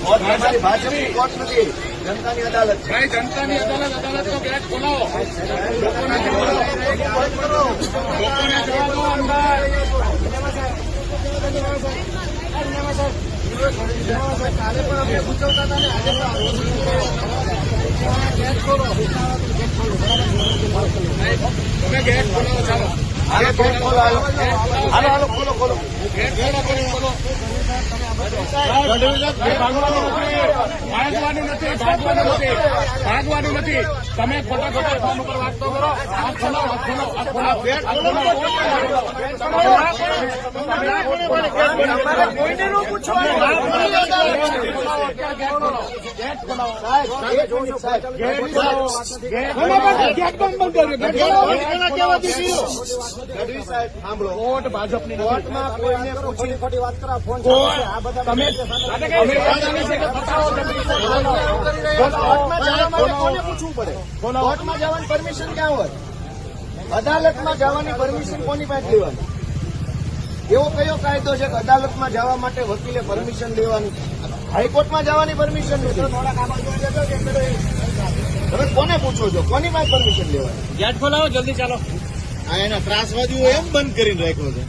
हमारी भाजपा कोर्ट નથી જનતાની અદાલત છે ભાઈ જનતાની અદાલતનો ગેટ ખોલાવો લોકોને જવા દો અંદર કાલે પણ અમે પૂછવતા હતા ને આજે ગેટ ખોલો તમે ગેટ ખોલાવો ચાલો હાલો ગેટ ખોલો હાલો હાલો ખોલો ખોલો ગેટ ખોલો ભાગવાનું નથી તમે ખોટા ખોટા ફોન ઉપર વાત તો કરો આ ખોલો સાંભળો કોર્ટ ભાજપની કોર્ટમાં કોઈને પૂછી ખોટી વાત કરા ફોન પૂછવું પડે કોર્ટમાં જવાની પરમિશન ક્યાં હોય અદાલતમાં જવાની પરમિશન કોની પાસે લેવાની એવો કયો કાયદો છે કે અદાલતમાં જવા માટે વકીલે પરમિશન લેવાની હાઈકોર્ટમાં જવાની પરમિશન નથી તમે કોને પૂછો છો કોની પાસે પરમિશન લેવાની ગેટ ખોલાવો જલ્દી ચાલો આ એના ત્રાસવાદીઓ એમ બંધ કરીને રાખ્યો છે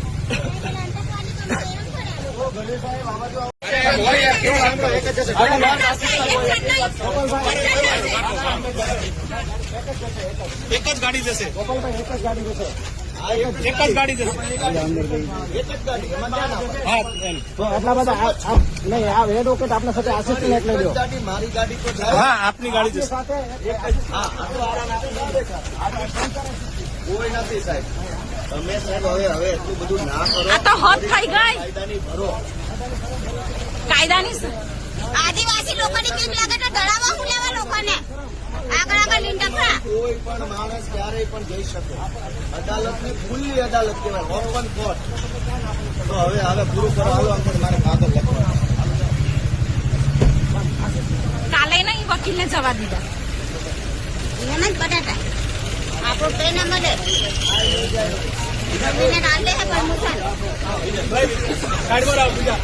એક જ ગાડી જશે ગોપાલભાઈ એક જ ગાડી જશે એક જ ગાડી જશે હા તો આટલા બધા નહીં આ એડવોકેટ આપણા સાથે આસિસ્ટન્ટ એટલે દો ગાડી મારી ગાડી તો જાય હા આપની ગાડી જશે સાથે કોઈ નથી સાહેબ તમે સાહેબ હવે એટલું બધું ના કરો આ તો હદ થઈ ગઈ કાયદાની ભરો કાયદાની આદિવાસી લોકોની બીક લાગે તો ડરાવવા ખુલાવા લોકોને આગળ લીંડકરા કોઈ પણ માણસ ક્યારેય પણ જઈ શકે અદાલતની ખુલ્લી અદાલત કહેવાય ઓપન કોર્ટ તો હવે પૂરું કરો હાલો અંકલ મારે કાગળ લખવા કાલે નહીં વકીલને જવા દીધા એને જ બટાટા આપણો ટ્રેન મળે જમીને ડાલે હે પરમિશન ગાડી પર આવો બીજા